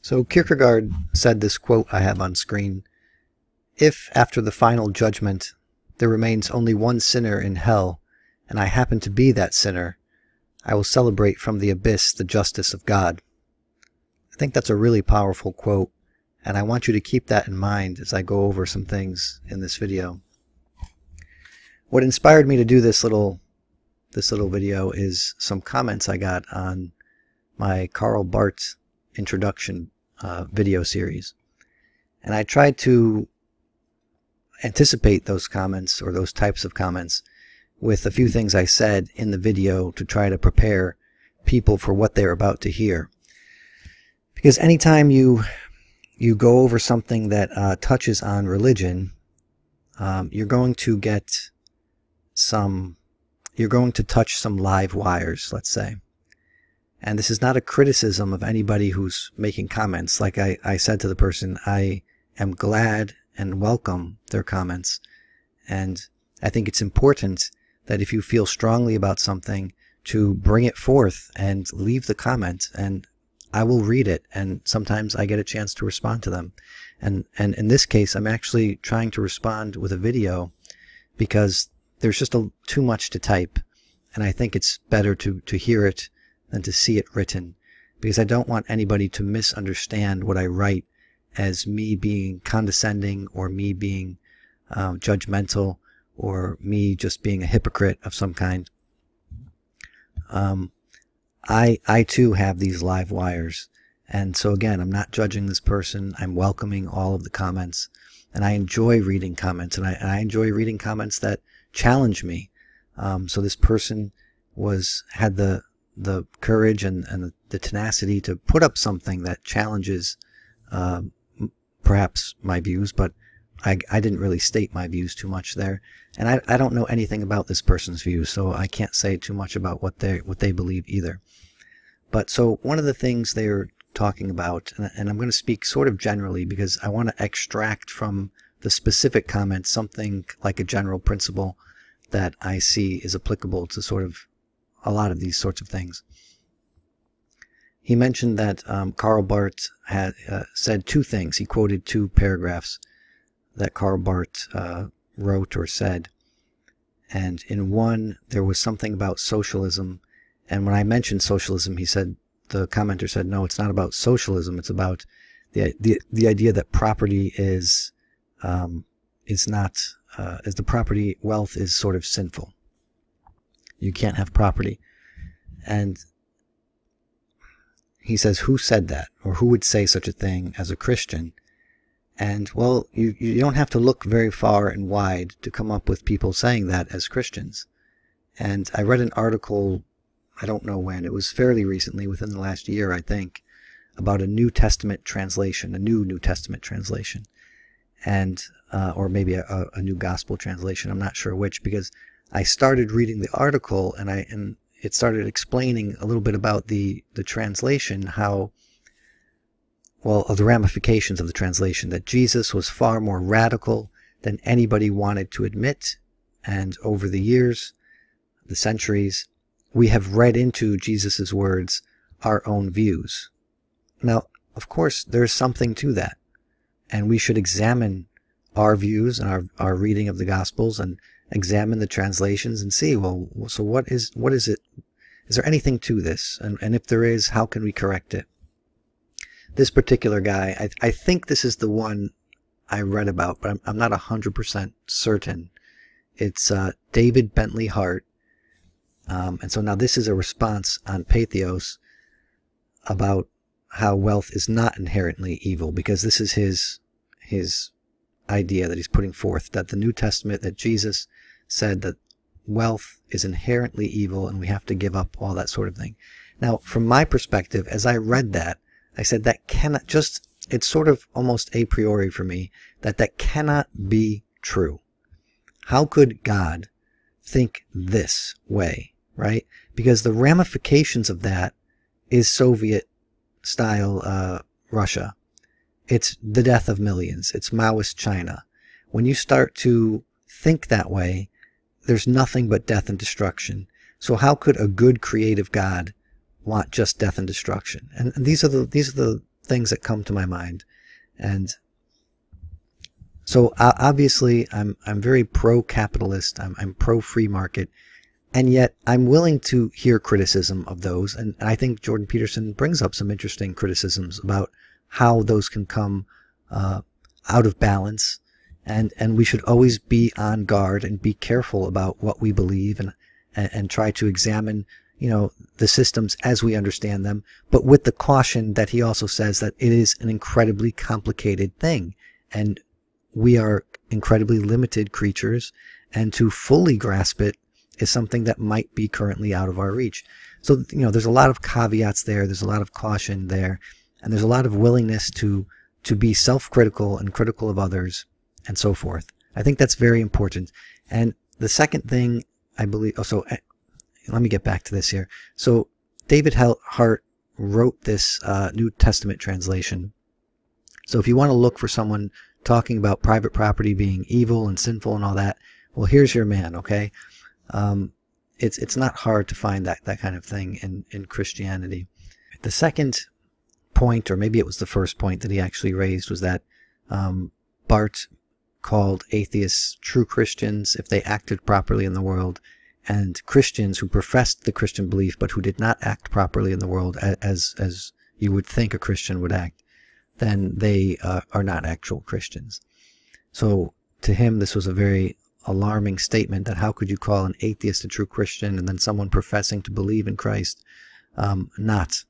So Kierkegaard said this quote I have on screen: "If, after the final judgment, there remains only one sinner in hell, and I happen to be that sinner, I will celebrate from the abyss the justice of God." I think that's a really powerful quote, and I want you to keep that in mind as I go over some things in this video. What inspired me to do this little video is some comments I got on my Karl Barth introduction video series. And I tried to anticipate those comments, or those types of comments, with a few things I said in the video to try to prepare people for what they're about to hear. Because anytime you go over something that touches on religion, you're going to touch some live wires, let's say. And this is not a criticism of anybody who's making comments. Like I said to the person, I am glad and welcome their comments. And I think it's important that if you feel strongly about something, to bring it forth and leave the comment, and I will read it, and sometimes I get a chance to respond to them. And in this case, I'm actually trying to respond with a video because there's just too much to type, and I think it's better to hear it than to see it written, because I don't want anybody to misunderstand what I write as me being condescending, or me being judgmental, or me just being a hypocrite of some kind. I too have these live wires, and so again, I'm not judging this person. I'm welcoming all of the comments, and I enjoy reading comments, and I enjoy reading comments that challenge me. So this person had the courage and the tenacity to put up something that challenges perhaps my views, but I didn't really state my views too much there, and I don't know anything about this person's views, so I can't say too much about what they believe either. But so one of the things they're talking about, and I'm going to speak sort of generally because I want to extract from the specific comments something like a general principle that I see is applicable to sort of a lot of these sorts of things. He mentioned that Karl Barth had said two things. He quoted two paragraphs that Karl Barth wrote or said. And in one, there was something about socialism. And when I mentioned socialism, the commenter said, no, it's not about socialism. It's about the idea that property is not, as the property, wealth is sort of sinful. You can't have property. And he says, who said that? Or who would say such a thing as a Christian? And, well, you don't have to look very far and wide to come up with people saying that as Christians. And I read an article, I don't know when, it was fairly recently, within the last year, I think, about a New Testament translation, a new Testament translation. And, or maybe a new gospel translation, I'm not sure which, because I started reading the article and it started explaining a little bit about the translation, how, well, of the ramifications of the translation, that Jesus was far more radical than anybody wanted to admit. And over the years, the centuries, we have read into Jesus' words our own views. Now, of course, there's something to that. And we should examine our views and our reading of the Gospels and examine the translations and see, well, so what is it? Is there anything to this? And if there is, how can we correct it? This particular guy, I think this is the one I read about, but I'm not 100% certain. It's David Bentley Hart. And so now this is a response on Patheos about how wealth is not inherently evil, because this is his idea that he's putting forth, that the New Testament, that Jesus said that wealth is inherently evil and we have to give up all that sort of thing. Now, from my perspective, as I read that, I said that cannot just, it's sort of almost a priori for me, that cannot be true. How could God think this way, right? Because the ramifications of that is Soviet-style Russia. It's the death of millions. It's Maoist China. When you start to think that way, there's nothing but death and destruction. So how could a good creative God want just death and destruction? And these are the things that come to my mind. And so obviously I'm very pro-capitalist, I'm pro-free market, and yet I'm willing to hear criticism of those. And I think Jordan Peterson brings up some interesting criticisms about how those can come out of balance. And we should always be on guard and be careful about what we believe, and try to examine, the systems as we understand them, but with the caution that he also says that it is an incredibly complicated thing, and we are incredibly limited creatures, and to fully grasp it is something that might be currently out of our reach. So, there's a lot of caveats there, there's a lot of caution there, and there's a lot of willingness to be self-critical and critical of others, and so forth. I think that's very important. And the second thing I believe, let me get back to this here. So David Hart wrote this New Testament translation. So if you want to look for someone talking about private property being evil and sinful and all that, well, here's your man, okay? It's not hard to find that kind of thing in Christianity. The second point, or maybe it was the first point that he actually raised, was that Barth called atheists true Christians if they acted properly in the world, and Christians who professed the Christian belief but who did not act properly in the world as you would think a Christian would act, then they are not actual Christians. So to him, this was a very alarming statement, that how could you call an atheist a true Christian and then someone professing to believe in Christ not?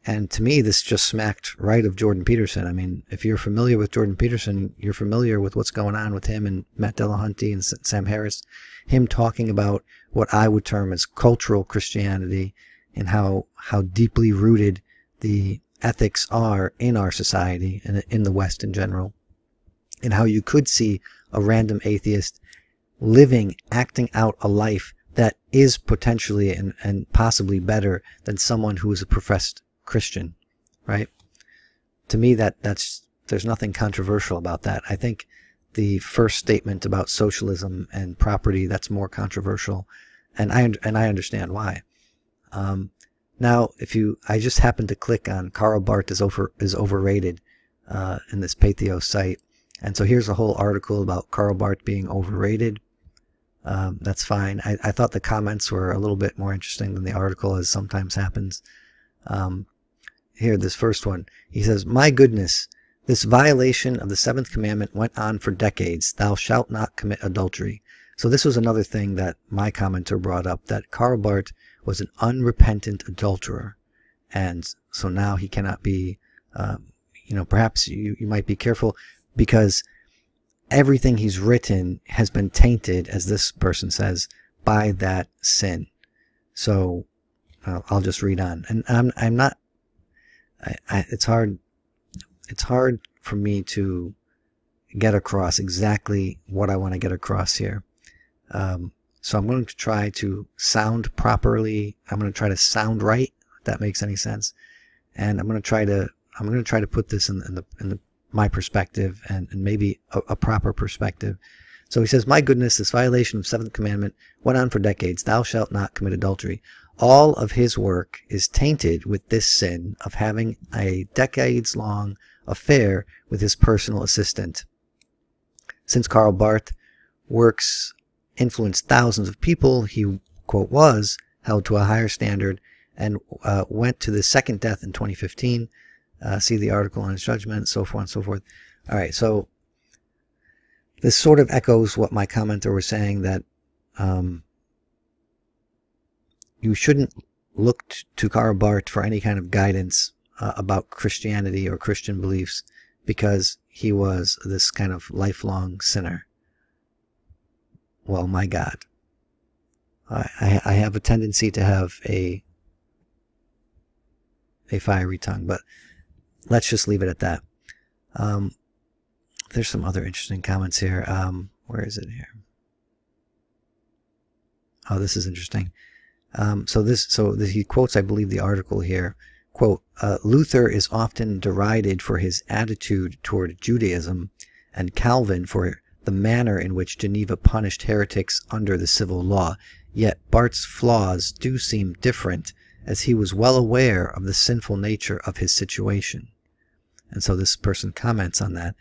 And to me, this just smacked right of Jordan Peterson. I mean, if you're familiar with Jordan Peterson, you're familiar with what's going on with him and Matt Dillahunty and Sam Harris, him talking about what I would term as cultural Christianity, and how deeply rooted the ethics are in our society and in the West in general, and how you could see a random atheist acting out a life that is potentially and possibly better than someone who is a professed Christian, right? To me, there's nothing controversial about that. I think the first statement about socialism and property, that's more controversial, and I understand why. Now, I just happened to click on Karl Barth is overrated in this Pathos site, and so here's a whole article about Karl Barth being overrated. That's fine. I thought the comments were a little bit more interesting than the article, as sometimes happens. Here, this first one, he says, "My goodness, this violation of the seventh commandment went on for decades. Thou shalt not commit adultery." So this was another thing that my commenter brought up, that Karl Barth was an unrepentant adulterer. And so now he cannot be, perhaps you might be careful, because everything he's written has been tainted, as this person says, by that sin. So I'll just read on. And I'm not, it's hard for me to get across exactly what I want to get across here. So I'm going to try to sound properly. I'm going to try to sound right, if that makes any sense. And I'm going to try to put this in my perspective, and maybe a proper perspective. So he says, "My goodness, this violation of seventh commandment went on for decades. Thou shalt not commit adultery." All of his work is tainted with this sin of having a decades-long affair with his personal assistant. Since Karl Barth's works influenced thousands of people, he, quote, was held to a higher standard and went to the second death in 2015. See the article on his judgment, so forth and so forth. All right, so this sort of echoes what my commenter was saying, that you shouldn't look to Karl Barth for any kind of guidance about Christianity or Christian beliefs, because he was this kind of lifelong sinner. Well, my God. I have a tendency to have a fiery tongue, but let's just leave it at that. There's some other interesting comments here. Where is it here? Oh, this is interesting. So he quotes, I believe, the article here. Quote, "Luther is often derided for his attitude toward Judaism, and Calvin for the manner in which Geneva punished heretics under the civil law. Yet Barth's flaws do seem different, as he was well aware of the sinful nature of his situation. And so this person comments on that.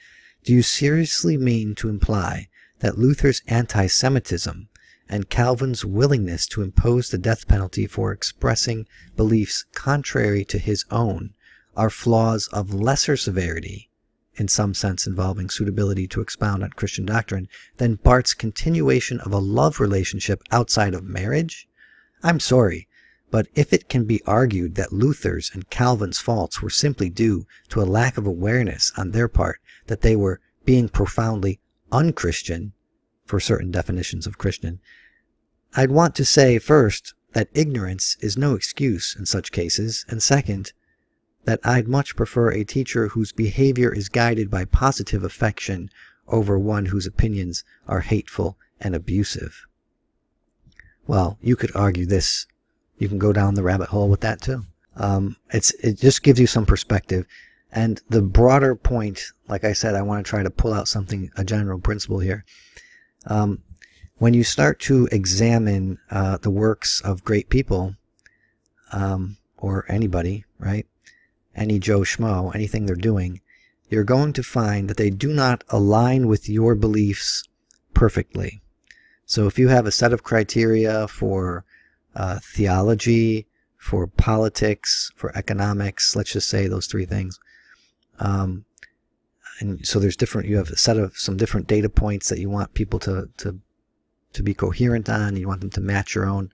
Do you seriously mean to imply that Luther's anti-Semitism and Calvin's willingness to impose the death penalty for expressing beliefs contrary to his own are flaws of lesser severity, in some sense involving suitability to expound on Christian doctrine, than Barth's continuation of a love relationship outside of marriage? I'm sorry, but if it can be argued that Luther's and Calvin's faults were simply due to a lack of awareness on their part that they were being profoundly unchristian, for certain definitions of Christian, I'd want to say first that ignorance is no excuse in such cases, and second, that I'd much prefer a teacher whose behavior is guided by positive affection over one whose opinions are hateful and abusive. Well, you could argue this. You can go down the rabbit hole with that too. It just gives you some perspective. And the broader point, like I said, I want to try to pull out a general principle here. When you start to examine the works of great people, or anybody, right? Any Joe Schmo, anything they're doing, you're going to find that they do not align with your beliefs perfectly. So if you have a set of criteria for theology, for politics, for economics, let's just say those three things, and so you have a set of some different data points that you want people to be coherent on, you want them to match your own,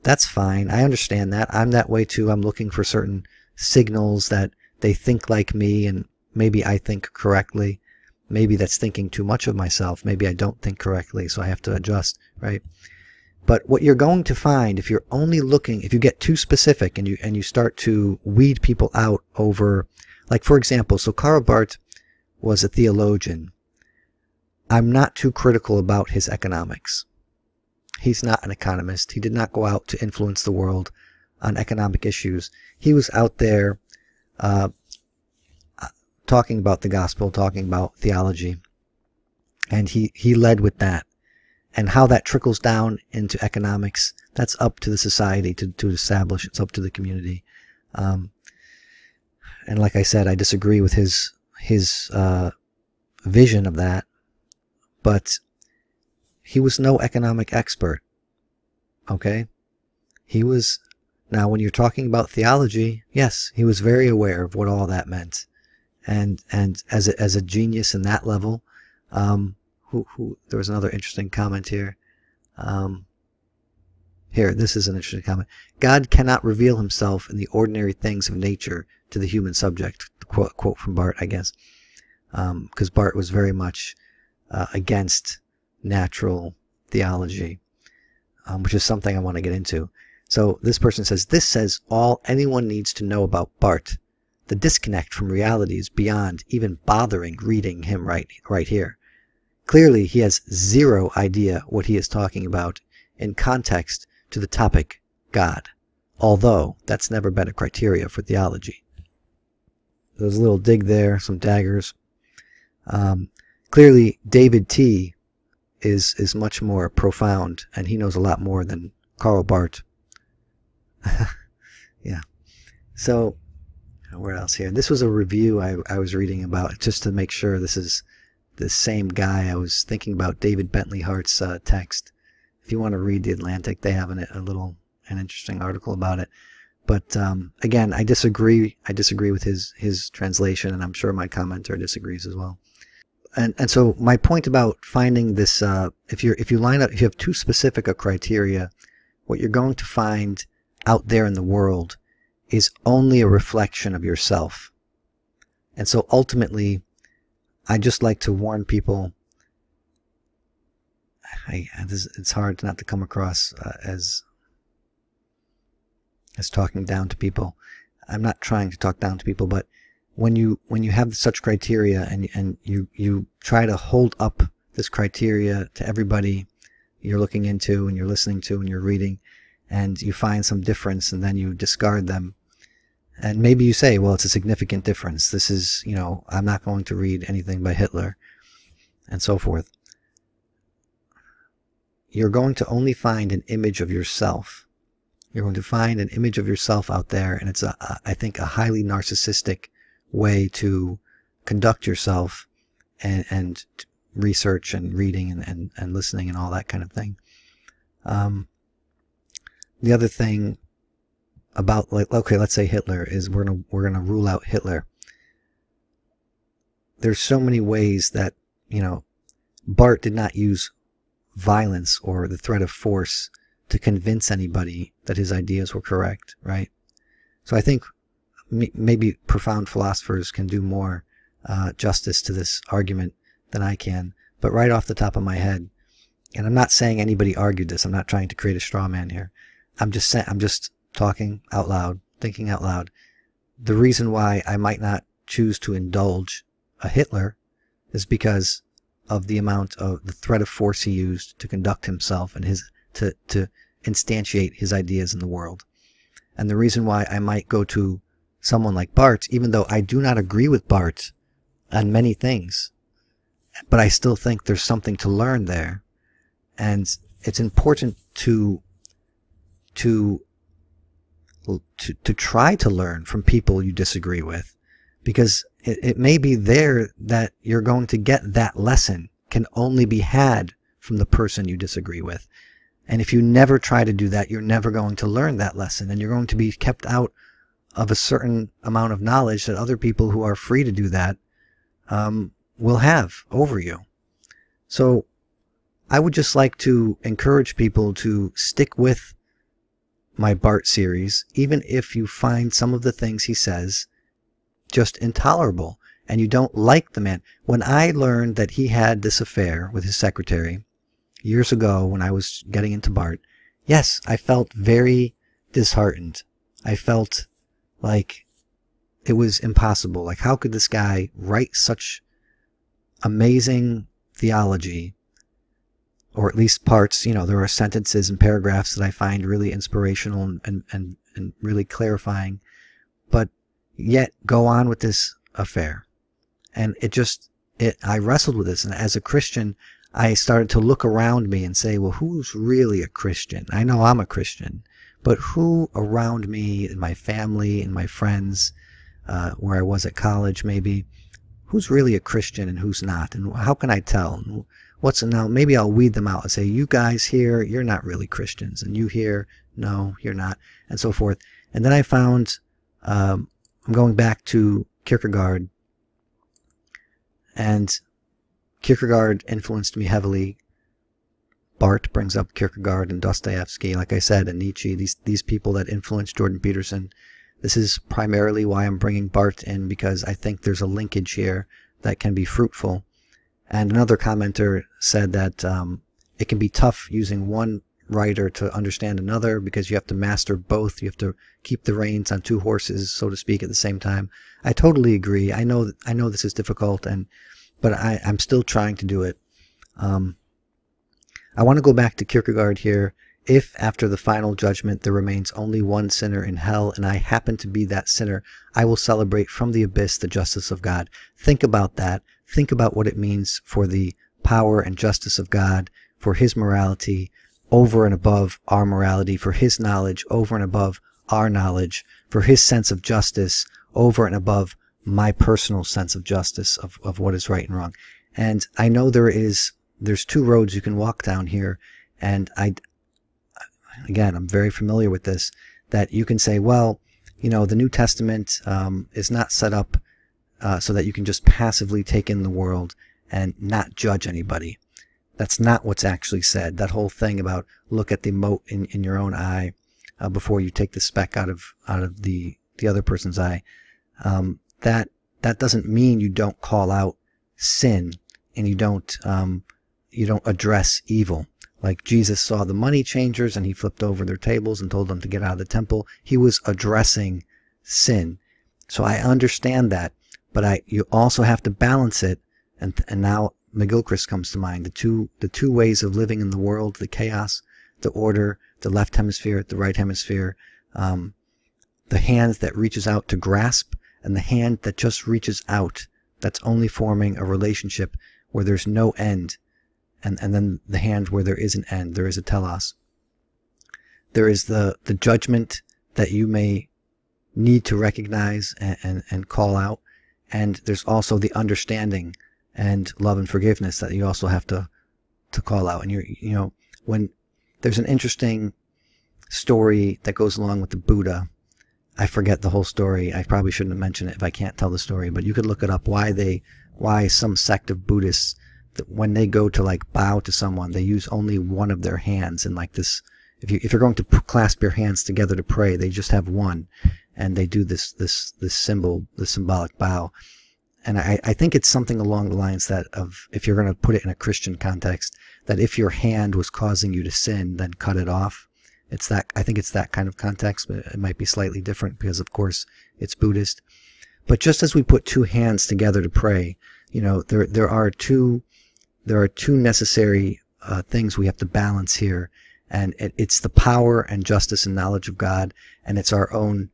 that's fine. I understand that. I'm that way too. I'm looking for certain signals that they think like me, and maybe I think correctly. Maybe that's thinking too much of myself. Maybe I don't think correctly, so I have to adjust, right? But what you're going to find, if you're only looking, if you get too specific and you start to weed people out over, like for example, so Karl Barth was a theologian. I'm not too critical about his economics. He's not an economist. He did not go out to influence the world on economic issues. He was out there talking about the gospel, talking about theology, and he led with that. And how that trickles down into economics, that's up to the society to establish. It's up to the community. And like I said, I disagree with his vision of that, but he was no economic expert. Okay? Now when you're talking about theology, yes, he was very aware of what all that meant. And as a genius in that level, there was another interesting comment here. This is an interesting comment. God cannot reveal himself in the ordinary things of nature to the human subject. Quote from Barth, I guess. Because Barth was very much against natural theology, which is something I want to get into. So this person says, this says all anyone needs to know about Barth. The disconnect from reality is beyond even bothering reading him right here. Clearly, he has zero idea what he is talking about in context to the topic God, although that's never been a criteria for theology. There's a little dig there, some daggers. Clearly, David T. is much more profound, and he knows a lot more than Karl Barth. Yeah. So, where else here? This was a review I was reading about, just to make sure this is the same guy. I was thinking about David Bentley Hart's text. If you want to read The Atlantic, they have an interesting article about it. But again, I disagree with his translation, and I'm sure my commenter disagrees as well. And so my point about finding this, if you have too specific a criteria, what you're going to find out there in the world is only a reflection of yourself. And so ultimately, I just like to warn people. It's hard not to come across as talking down to people. I'm not trying to talk down to people, but when you have such criteria and you try to hold up this criteria to everybody you're looking into and you're listening to and you're reading, and you find some difference and then you discard them, and maybe you say, well, it's a significant difference. This is, I'm not going to read anything by Hitler, and so forth. You're going to only find an image of yourself You're going to find an image of yourself out there, and it's, I think, a highly narcissistic way to conduct yourself and research and reading and listening and all that kind of thing. The other thing about, like, okay, let's say Hitler is, we're gonna rule out Hitler. There's so many ways that, Barth did not use violence or the threat of force to convince anybody that his ideas were correct, right? So I think maybe profound philosophers can do more justice to this argument than I can. But right off the top of my head, and I'm not saying anybody argued this, I'm not trying to create a straw man here. I'm just talking out loud, thinking out loud. The reason why I might not choose to indulge a Hitler is because of the amount of the threat of force he used to conduct himself and to instantiate his ideas in the world. And the reason why I might go to someone like Barth, even though I do not agree with Barth on many things, but I still think there's something to learn there. And it's important to try to learn from people you disagree with, because it may be there that you're going to get that lesson can only be had from the person you disagree with. And if you never try to do that, you're never going to learn that lesson, and you're going to be kept out of a certain amount of knowledge that other people who are free to do that will have over you. So I would just like to encourage people to stick with my Barth series, even if you find some of the things he says just intolerable and you don't like the man. When I learned that he had this affair with his secretary years ago when I was getting into Barth, yes, I felt very disheartened. I felt like it was impossible. Like, how could this guy write such amazing theology? Or at least parts, there are sentences and paragraphs that I find really inspirational and really clarifying, but yet go on with this affair. And I wrestled with this. And as a Christian, I started to look around me and say, well, who's really a Christian? I know I'm a Christian, but who around me, in my family, in my friends, where I was at college maybe, who's really a Christian and who's not? And how can I tell? Now, maybe I'll weed them out and say, you guys here, you're not really Christians. And you here, no, you're not. And so forth. And then I found, I'm going back to Kierkegaard. And Kierkegaard influenced me heavily. Barth brings up Kierkegaard and Dostoevsky, like I said, and Nietzsche, these people that influenced Jordan Peterson. This is primarily why I'm bringing Barth in, because I think there's a linkage here that can be fruitful. And another commenter said that it can be tough using one writer to understand another, because you have to master both. You have to keep the reins on two horses, so to speak, at the same time. I totally agree. I know this is difficult, but I'm still trying to do it. I want to go back to Kierkegaard here. If after the final judgment there remains only one sinner in hell, and I happen to be that sinner, I will celebrate from the abyss the justice of God. Think about that. Think about what it means for the power and justice of God, for His morality over and above our morality, for His knowledge over and above our knowledge, for His sense of justice over and above my personal sense of justice of what is right and wrong. And I know there's two roads you can walk down here, and again, I'm very familiar with this, that you can say, well, the New Testament is not set up so that you can just passively take in the world and not judge anybody. That's not what's actually said. That whole thing about look at the mote in your own eye before you take the speck out of the other person's eye. That doesn't mean you don't call out sin and you don't address evil. Like Jesus saw the money changers and He flipped over their tables and told them to get out of the temple. He was addressing sin. So I understand that, but you also have to balance it. And now McGilchrist comes to mind. The two ways of living in the world: the chaos, the order, the left hemisphere, the right hemisphere, the hand that reaches out to grasp, and the hand that just reaches out. That's only forming a relationship where there's no end. And then the hand where there is an end, there is a telos. there is the judgment that you may need to recognize and call out. And there's also the understanding and love and forgiveness that you also have to call out. And when there's an interesting story that goes along with the Buddha, I forget the whole story. I probably shouldn't have mentioned it if I can't tell the story, but you could look it up why some sect of Buddhists, when they go to like bow to someone, they use only one of their hands, and like this, if you're going to clasp your hands together to pray, they just have one, and they do this symbolic bow. And I think it's something along the lines that of, if you're going to put it in a Christian context, that if your hand was causing you to sin, then cut it off. I think it's that kind of context, but it might be slightly different because, of course, it's Buddhist. But just as we put two hands together to pray, there are two necessary things we have to balance here, and it's the power and justice and knowledge of God, and it's our own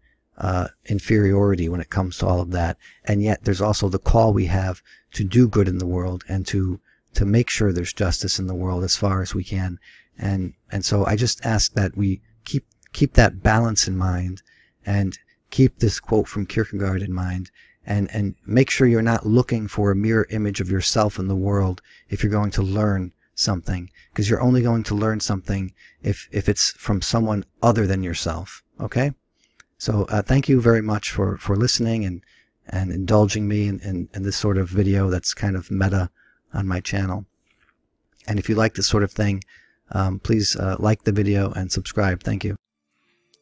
inferiority when it comes to all of that. And yet there's also the call we have to do good in the world and to make sure there's justice in the world as far as we can. And so I just ask that we keep that balance in mind, and keep this quote from Kierkegaard in mind, and make sure you're not looking for a mirror image of yourself in the world if you're going to learn something, because you're only going to learn something if it's from someone other than yourself. Okay? So thank you very much for listening and indulging me in this sort of video that's kind of meta on my channel. And if you like this sort of thing, please like the video and subscribe. Thank you.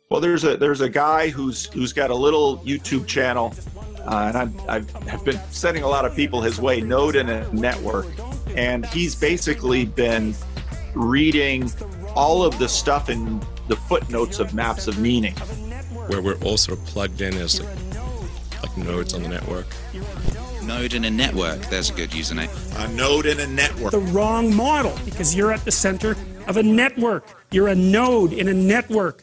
Well, there's a guy who's got a little YouTube channel, and I've been sending a lot of people his way, Node in a Network, and he's basically been reading all of the stuff in the footnotes of Maps of Meaning, where we're also plugged in as like nodes on the network. Node in a network, there's a good username. A node in a network. The wrong model, because you're at the center of a network. You're a node in a network.